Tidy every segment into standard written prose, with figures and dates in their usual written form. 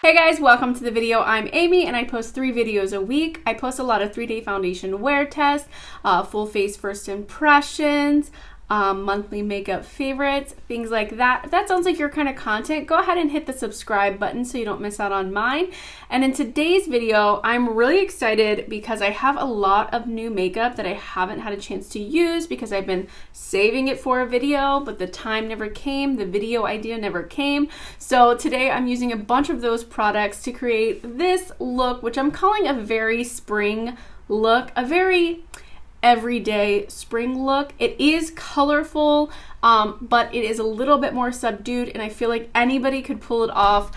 Hey guys, welcome to the video. I'm Amy and I post 3 videos a week. I post a lot of 3-day foundation wear tests, full face first impressions, monthly makeup favorites, things like that. If that sounds like your kind of content, go ahead and hit the subscribe button so you don't miss out on mine. And in today's video, I'm really excited because I have a lot of new makeup that I haven't had a chance to use because I've been saving it for a video, but the time never came, the video idea never came. So today I'm using a bunch of those products to create this look, which I'm calling a very spring look, a very everyday spring look. It is colorful, but it is a little bit more subdued and I feel like anybody could pull it off.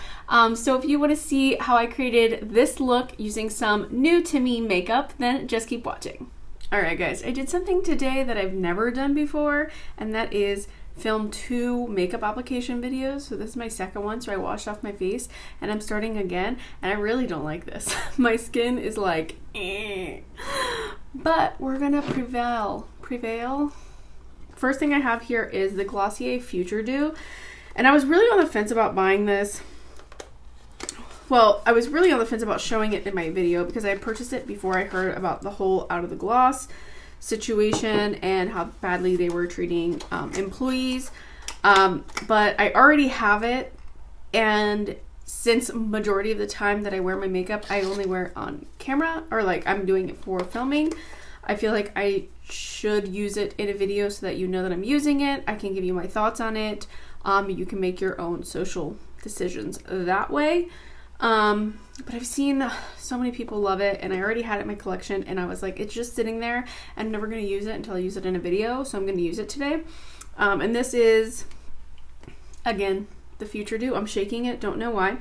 So if you want to see how I created this look using some new to me makeup, then just keep watching. Alright guys, I did something today that I've never done before, and that is film 2 makeup application videos. So this is my second one, so I washed off my face and I'm starting again, and I really don't like this. My skin is like but we're gonna prevail. First thing I have here is the Glossier Future Dew, and I was really on the fence about buying this. Well, I was really on the fence about showing it in my video because I purchased it before I heard about the whole out of the gloss situation and how badly they were treating employees. But I already have it, and since majority of the time that I wear my makeup, I only wear it on camera, or like I'm doing it for filming, I feel like I should use it in a video so that you know that I'm using it. I can give you my thoughts on it. You can make your own social decisions that way. But I've seen so many people love it, and I already had it in my collection, and I was like, it's just sitting there. I'm never going to use it until I use it in a video, so I'm going to use it today. And this is, again, the Future Dew. I'm shaking it, don't know why.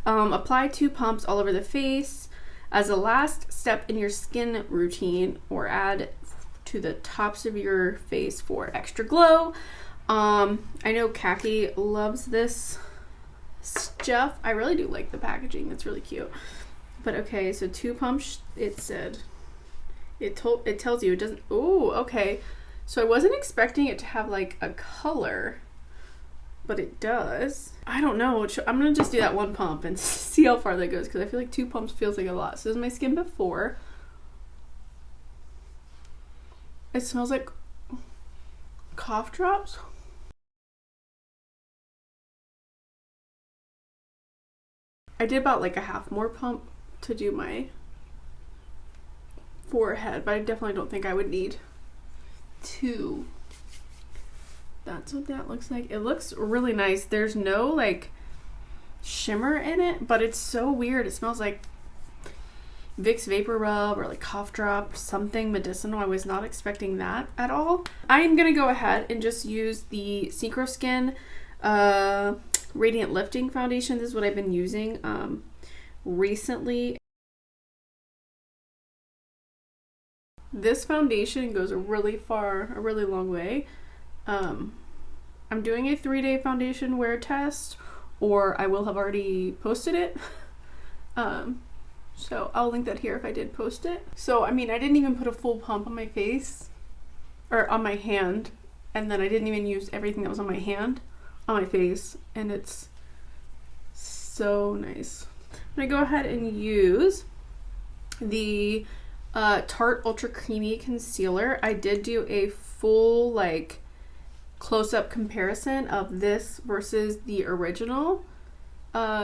Apply 2 pumps all over the face as a last step in your skin routine, or add to the tops of your face for extra glow. I know Khaki loves this stuff. I really do like the packaging, it's really cute. But okay, so 2 pumps, it said. It tells you, it doesn't. Oh, okay. So I wasn't expecting it to have like a color, but it does. I don't know. I'm gonna just do that 1 pump and see how far that goes, because I feel like 2 pumps feels like a lot. So this is my skin before. It smells like cough drops. I did about like a half more pump to do my forehead, but I definitely don't think I would need 2. That's what that looks like. It looks really nice. There's no like shimmer in it, but it's so weird. It smells like Vicks Vapor Rub or like cough drop, something medicinal. I was not expecting that at all. I'm gonna go ahead and just use the Synchro Skin Radiant Lifting Foundation. This is what I've been using recently. This foundation goes a really long way. I'm doing a 3-day foundation wear test, or I will have already posted it. So I'll link that here if I did post it. So I mean, I didn't even put a full pump on my face, or on my hand, and then I didn't even use everything that was on my hand on my face, and it's so nice. I'm gonna go ahead and use the Tarte Ultra Creamy Concealer. I did do a full like close-up comparison of this versus the original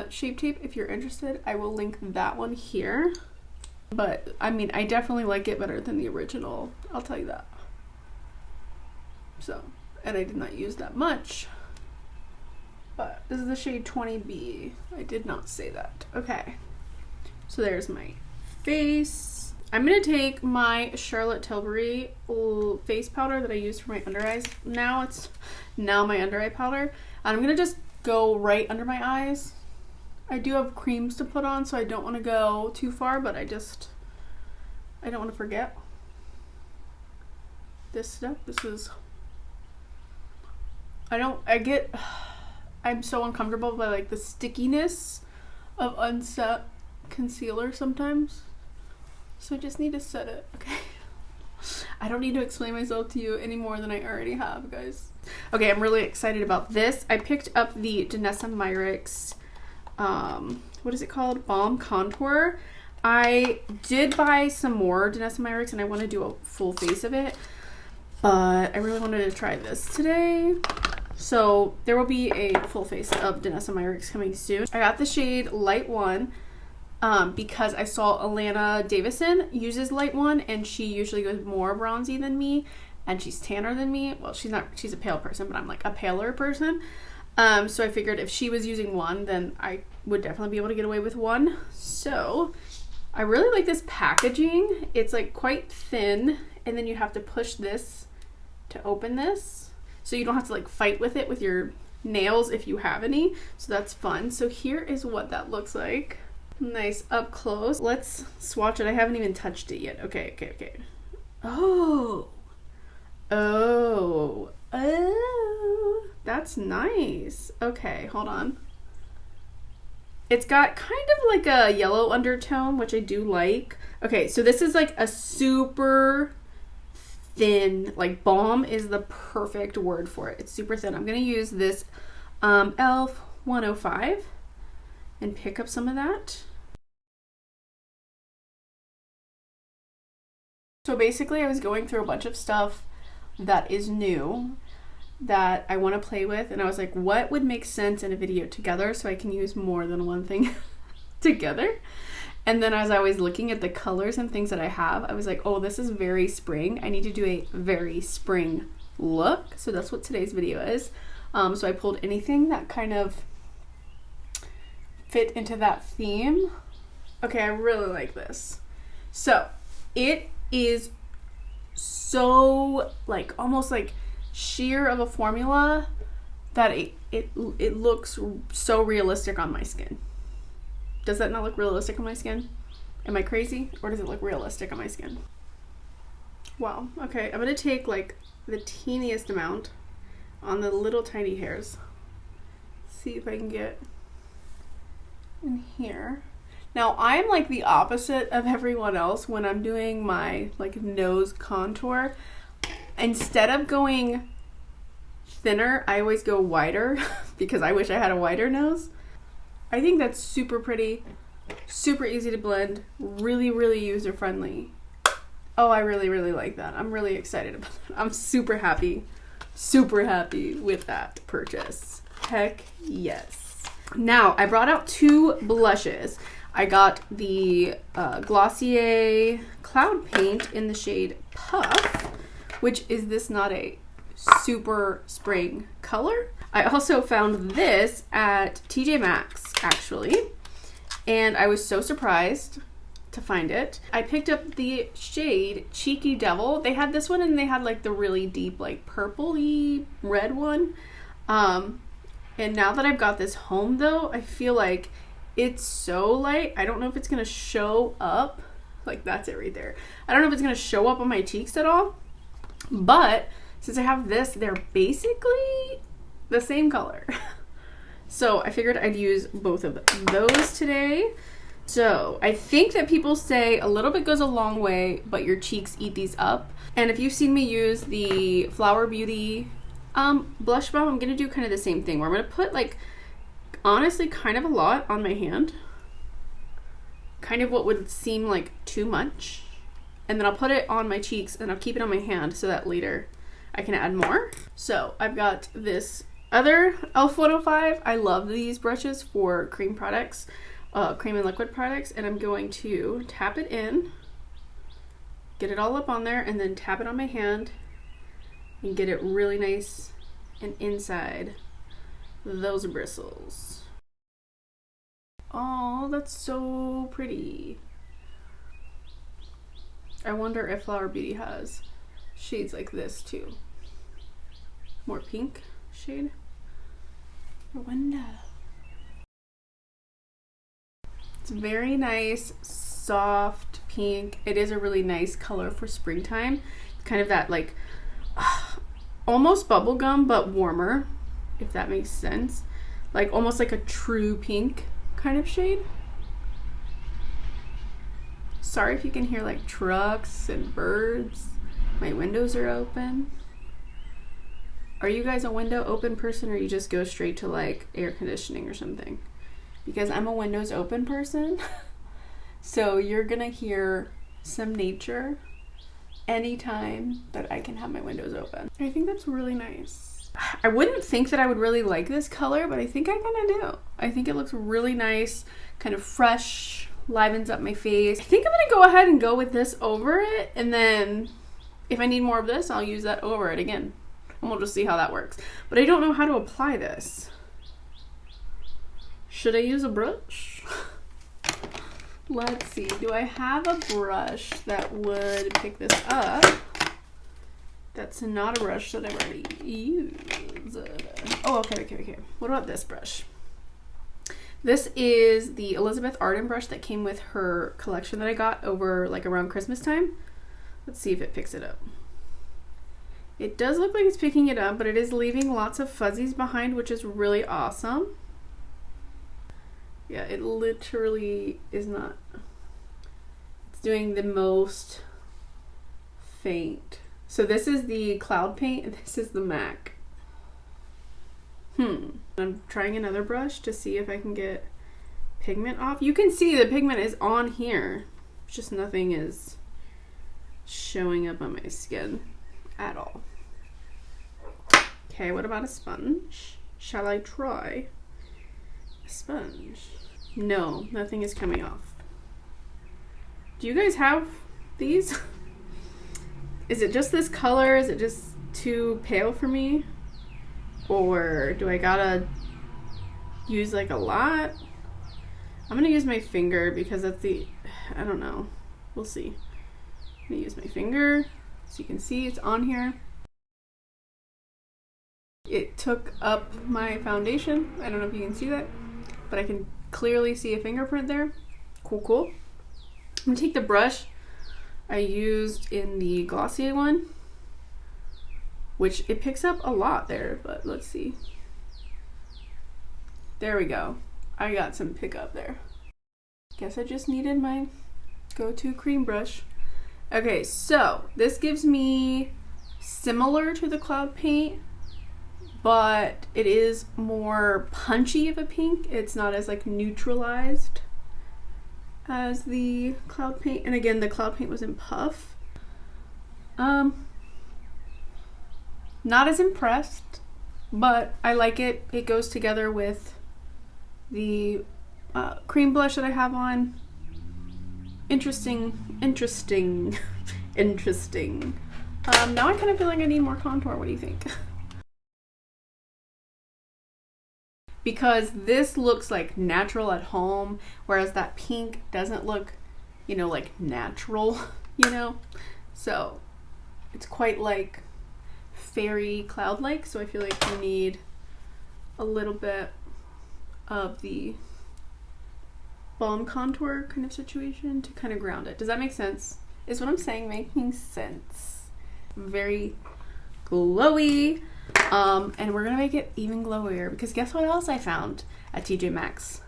Shape Tape. If you're interested, I will link that one here. But I mean, I definitely like it better than the original, I'll tell you that. So, and I did not use that much. But this is the shade 20B. I did not say that. Okay. So there's my face. I'm going to take my Charlotte Tilbury face powder that I use for my under eyes. It's now my under eye powder. And I'm going to just go right under my eyes. I do have creams to put on, so I don't want to go too far, but I don't want to forget this stuff. This is, I'm so uncomfortable by like the stickiness of unset concealer sometimes. So I just need to set it, okay? I don't need to explain myself to you any more than I already have, guys. Okay, I'm really excited about this. I picked up the Danessa Myricks what is it called? Balm Contour. I did buy some more Danessa Myricks and I want to do a full face of it, but I really wanted to try this today. So there will be a full face of Danessa Myricks coming soon. I got the shade Light 1 because I saw Alana Davison uses Light 1 and she usually goes more bronzy than me and she's tanner than me. Well, she's not, she's a pale person, but I'm like a paler person. So I figured if she was using 1, then I would definitely be able to get away with 1. So I really like this packaging. It's like quite thin, and then you have to push this to open this. So you don't have to like fight with it with your nails if you have any. So that's fun. So here is what that looks like. Nice up close. Let's swatch it. I haven't even touched it yet. Okay. Oh. That's nice. Okay, hold on. It's got kind of like a yellow undertone, which I do like. Okay, so this is like a super thin, like balm is the perfect word for it. It's super thin. I'm gonna use this e.l.f. 105 and pick up some of that. So basically I was going through a bunch of stuff that is new that I want to play with, and I was like, what would make sense in a video together so I can use more than one thing together? And then as I was looking at the colors and things that I have, I was like, oh, this is very spring. I need to do a very spring look. So that's what today's video is. So I pulled anything that kind of fit into that theme. Okay, I really like this. So it is so like almost like sheer of a formula that it looks so realistic on my skin. Does that not look realistic on my skin? Am I crazy? Or does it look realistic on my skin? Wow. Okay, I'm gonna take like the teeniest amount on the little tiny hairs. See if I can get in here. Now I'm like the opposite of everyone else when I'm doing my like nose contour. Instead of going thinner, I always go wider because I wish I had a wider nose. I think that's super pretty, super easy to blend, really, really user friendly. Oh, I really, really like that. I'm really excited about that. I'm super happy with that purchase. Heck yes. Now, I brought out 2 blushes. I got the Glossier Cloud Paint in the shade Puff, which is this not a super spring color. I also found this at TJ Maxx actually, and I was so surprised to find it. I picked up the shade Cheeky Devil. They had this one and they had like the really deep like purpley red one. And now that I've got this home though, I feel like it's so light. I don't know if it's gonna show up. Like that's it right there. I don't know if it's gonna show up on my cheeks at all. But since I have this, they're basically the same color. So I figured I'd use both of those today. So I think that people say a little bit goes a long way, but your cheeks eat these up. And if you've seen me use the Flower Beauty blush balm, I'm gonna do kind of the same thing where I'm gonna put like, honestly, kind of a lot on my hand. Kind of what would seem like too much. And then I'll put it on my cheeks and I'll keep it on my hand so that later I can add more. So I've got this other e.l.f. 105. I love these brushes for cream products, cream and liquid products, and I'm going to tap it in, get it all up on there, and then tap it on my hand and get it really nice and inside those bristles. Oh, that's so pretty. I wonder if Flower Beauty has shades like this too. More pink shade. I wonder. It's very nice, soft pink. It is a really nice color for springtime. Kind of that like almost bubblegum but warmer, if that makes sense. Like almost like a true pink kind of shade. Sorry if you can hear like trucks and birds. My windows are open. Are you guys a window open person, or you just go straight to like air conditioning or something? because I'm a windows open person. So you're gonna hear some nature anytime that I can have my windows open. I think that's really nice. I wouldn't think that I would really like this color, but I think I kind of do. I think it looks really nice, kind of fresh, livens up my face. I think I'm gonna go ahead and go with this over it, and then if I need more of this, I'll use that over it again. And we'll just see how that works. But I don't know how to apply this. Should I use a brush? Let's see, do I have a brush that would pick this up? That's not a brush that I've already used. Oh, okay. What about this brush? This is the Elizabeth Arden brush that came with her collection that I got over like around Christmas time. Let's see if it picks it up. It does look like it's picking it up, but it is leaving lots of fuzzies behind, which is really awesome. Yeah, it literally is not. It's doing the most faint. So this is the Cloud Paint and this is the MAC. I'm trying another brush to see if I can get pigment off. You can see the pigment is on here. It's just nothing is showing up on my skin at all. Okay, what about a sponge? Shall I try a sponge? No, nothing is coming off. Do you guys have these? Is it just this color? Is it just too pale for me? Or do I gotta use like a lot? I'm gonna use my finger because that's the, I don't know. We'll see. I'm gonna use my finger so you can see it's on here. It took up my foundation. I don't know if you can see that, but I can clearly see a fingerprint there. Cool. I'm gonna take the brush I used in the Glossier one, which it picks up a lot there, but let's see. There we go. I got some pickup there. Guess I just needed my go-to cream brush. Okay, so this gives me similar to the Cloud Paint, but it is more punchy of a pink. It's not as like neutralized as the Cloud Paint. And again, the Cloud Paint was in Puff. Not as impressed, but I like it. It goes together with the cream blush that I have on. Interesting. Now I kind of feel like I need more contour. What do you think? Because this looks like natural at home, whereas that pink doesn't look, you know, like natural, you know? So it's quite like fairy cloud-like, so I feel like you need a little bit of the balm contour kind of situation to kind of ground it. Does that make sense? Is what I'm saying making sense? Very glowy. And we're gonna make it even glowier because guess what else I found at TJ Maxx?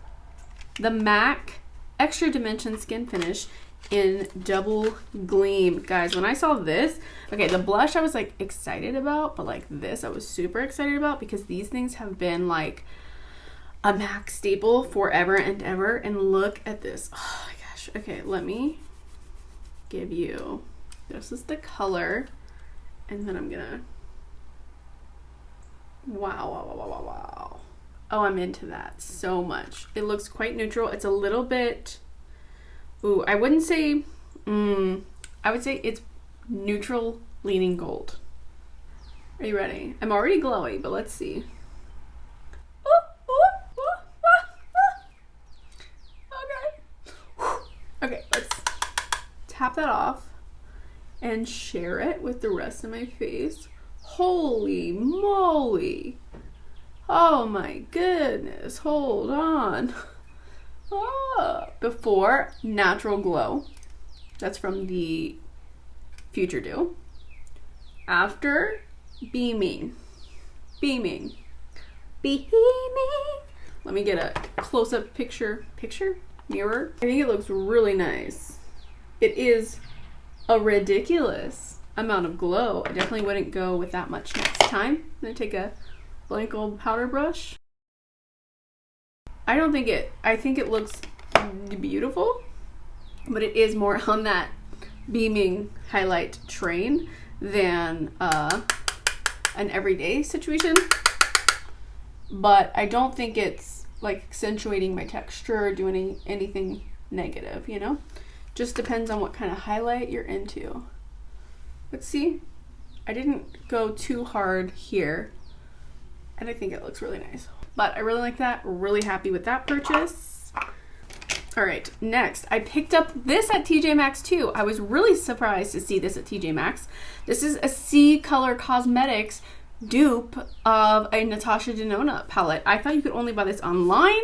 The MAC Extra Dimension Skin Finish in Double Gleam. Guys, when I saw this, okay, the blush I was like excited about, but like this I was super excited about because these things have been like a MAC staple forever and ever. And look at this. Oh my gosh. Okay, let me give you, this is the color, and then I'm gonna, wow. Oh, I'm into that so much. It looks quite neutral. It's a little bit, ooh, I wouldn't say, I would say it's neutral leaning gold. Are you ready? I'm already glowy, but let's see. Okay, let's tap that off and share it with the rest of my face. Holy moly. Oh my goodness. Hold on. Before, Natural Glow. That's from the Future Dew. After, Beaming. Let me get a close-up picture. Mirror. I think it looks really nice. It is a ridiculous amount of glow. I definitely wouldn't go with that much next time. I'm gonna take a blank old powder brush. I don't think it, I think it looks beautiful, but it is more on that beaming highlight train than an everyday situation. But I don't think it's like accentuating my texture or doing anything negative, you know? Just depends on what kind of highlight you're into. But see, I didn't go too hard here, and I think it looks really nice. But I really like that, really happy with that purchase. All right, next, I picked up this at TJ Maxx too. I was really surprised to see this at TJ Maxx. This is a C Color Cosmetics dupe of a Natasha Denona palette. I thought you could only buy this online.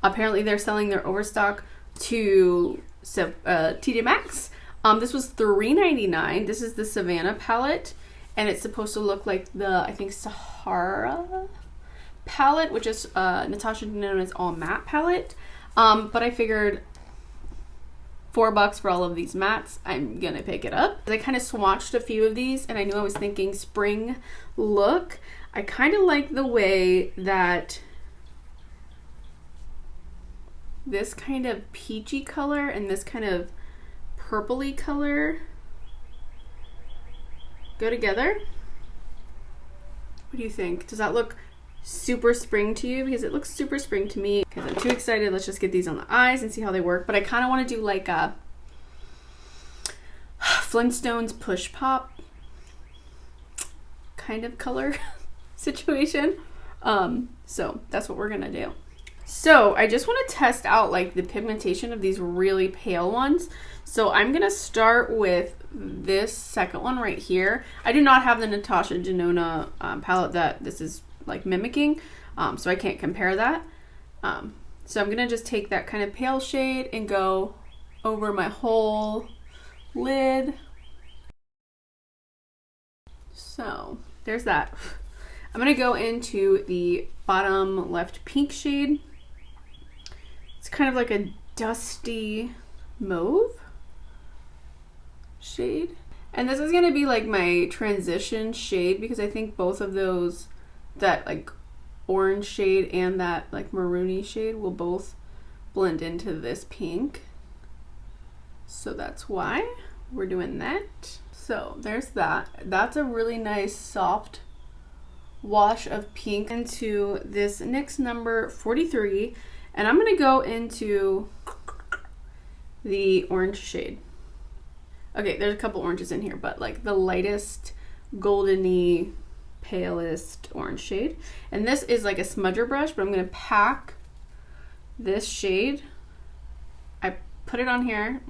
Apparently they're selling their overstock to TJ Maxx. This was $3.99. This is the Savannah palette, and it's supposed to look like the, I think, Sahara palette, which is Natasha Denona's all matte palette. But I figured $4 for all of these mattes, I'm gonna pick it up. I kind of swatched a few of these, and I knew I was thinking spring look. I kind of like the way that this kind of peachy color and this kind of purpley color go together. What do you think? Does that look super spring to you? Because it looks super spring to me. Because I'm too excited. Let's just get these on the eyes and see how they work. But I kind of want to do like a Flintstones Push Pop kind of color situation. So that's what we're gonna do. So I just want to test out like the pigmentation of these really pale ones. So I'm gonna start with this second one right here. I do not have the Natasha Denona palette that this is like mimicking, so I can't compare that. So I'm gonna just take that kind of pale shade and go over my whole lid. So there's that. I'm gonna go into the bottom left pink shade. It's kind of like a dusty mauve shade. And this is gonna be like my transition shade because I think both of those, that like orange shade and that like maroony shade, will both blend into this pink. So that's why we're doing that. So there's that. That's a really nice soft wash of pink into this NYX number 43. And I'm gonna go into the orange shade. Okay, there's a couple oranges in here, but like the lightest goldeny, palest orange shade. And this is like a smudger brush, but I'm gonna pack this shade. I put it on here.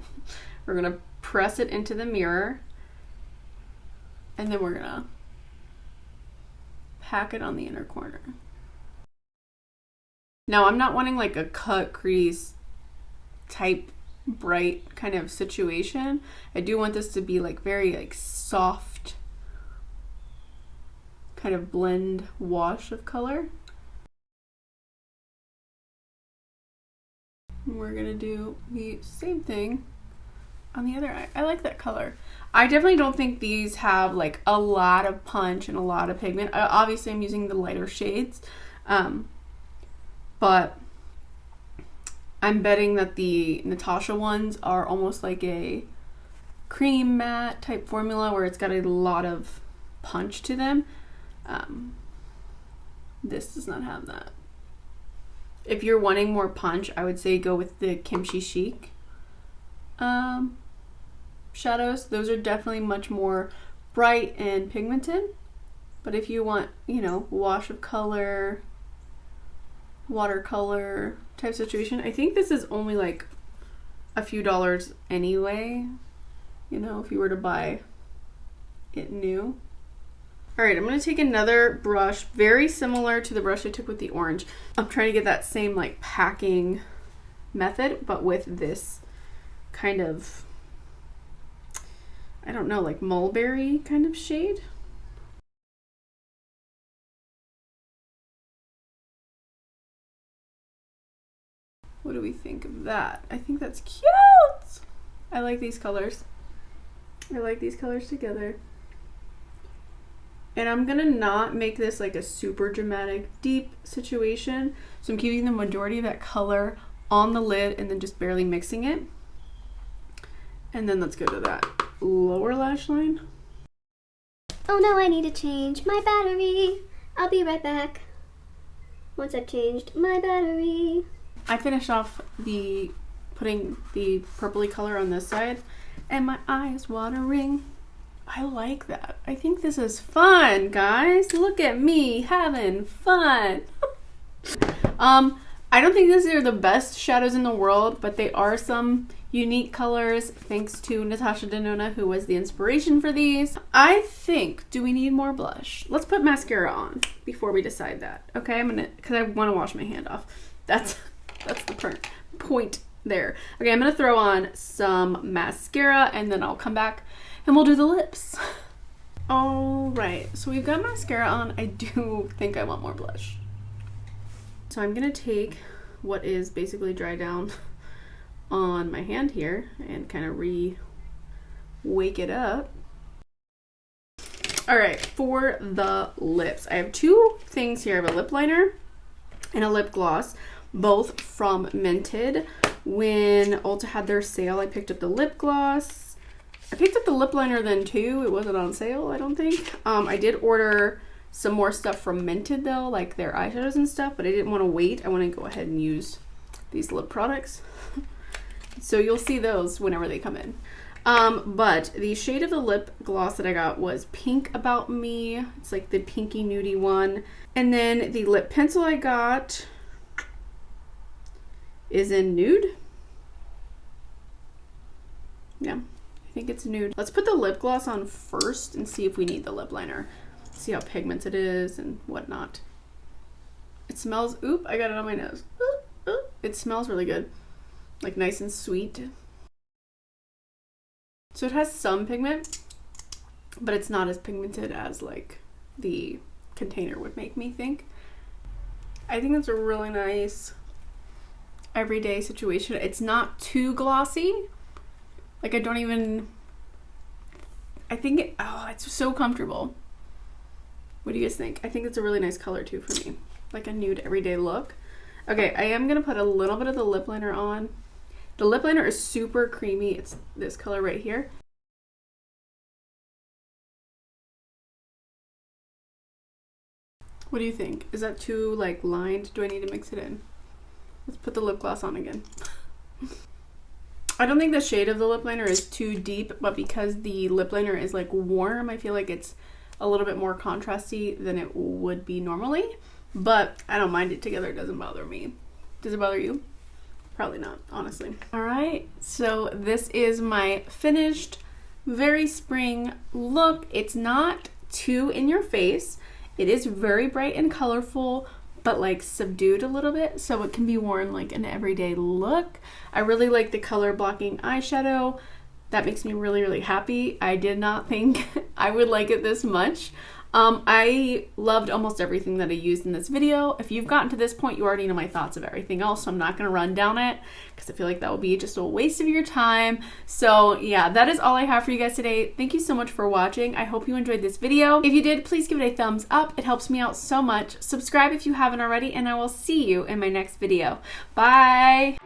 We're gonna press it into the mirror, and then we're gonna pack it on the inner corner. Now I'm not wanting like a cut crease type bright kind of situation. I do want this to be like very like soft kind of blend wash of color. And we're gonna do the same thing on the other eye. I like that color. I definitely don't think these have like a lot of punch and a lot of pigment. Obviously I'm using the lighter shades, but I'm betting that the Natasha ones are almost like a cream matte type formula where it's got a lot of punch to them. This does not have that. If you're wanting more punch, I would say go with the Kimchi Chic shadows. Those are definitely much more bright and pigmented. But if you want, you know, wash of color, watercolor type situation, I think this is only like a few dollars anyway, you know, if you were to buy it new. All right, I'm gonna take another brush very similar to the brush I took with the orange. I'm trying to get that same like packing method, but with this kind of, I don't know, like mulberry kind of shade. What do we think of that? I think that's cute. I like these colors. I like these colors together. And I'm gonna not make this like a super dramatic, deep situation. So I'm keeping the majority of that color on the lid and then just barely mixing it. And then let's go to that lower lash line. Oh no, I need to change my battery. I'll be right back once I've changed my battery. I finished off putting the purpley color on this side, and my eye is watering. I like that. I think this is fun, guys. Look at me having fun. I don't think these are the best shadows in the world, but they are some unique colors thanks to Natasha Denona, who was the inspiration for these. I think, do we need more blush? Let's put mascara on before we decide that. Okay, because I want to wash my hand off. That's the point there. Okay, I'm gonna throw on some mascara and then I'll come back and we'll do the lips. All right, so we've got mascara on. I do think I want more blush. So I'm gonna take what is basically dry down on my hand here and kind of wake it up. All right, for the lips, I have two things here. I have a lip liner and a lip gloss, both from Mented. When Ulta had their sale, I picked up the lip gloss. I picked up the lip liner then too. It wasn't on sale, I don't think. I did order some more stuff from Mented though, like their eyeshadows and stuff, but I didn't want to wait. I want to go ahead and use these lip products. So you'll see those whenever they come in. But the shade of the lip gloss that I got was Pink About Me. It's like the pinky nudie one. And then the lip pencil I got is in Nude. Yeah, I think it's Nude. Let's put the lip gloss on first and see if we need the lip liner. See how pigmented it is and whatnot. It smells, oop, I got it on my nose. It smells really good. Like nice and sweet. So it has some pigment, but it's not as pigmented as like the container would make me think. I think it's a really nice everyday situation. It's not too glossy. Like I think it's so comfortable. What do you guys think? I think it's a really nice color too for me. Like a nude everyday look. Okay, I am gonna put a little bit of the lip liner on. The lip liner is super creamy. It's this color right here. What do you think? Is that too like lined? Do I need to mix it in? Let's put the lip gloss on again. I don't think the shade of the lip liner is too deep, but because the lip liner is like warm, I feel like it's a little bit more contrasty than it would be normally. But I don't mind it together. It doesn't bother me. Does it bother you? Probably not, honestly. All right, so this is my finished, very spring look. It's not too in your face. It is very bright and colorful, but like subdued a little bit, so it can be worn like an everyday look. I really like the color blocking eyeshadow. That makes me really, really happy. I did not think I would like it this much. I loved almost everything that I used in this video. If you've gotten to this point, you already know my thoughts of everything else, so I'm not gonna run down it because I feel like that would be just a waste of your time. So yeah, that is all I have for you guys today. Thank you so much for watching. I hope you enjoyed this video. If you did, please give it a thumbs up. It helps me out so much. Subscribe if you haven't already, and I will see you in my next video. Bye!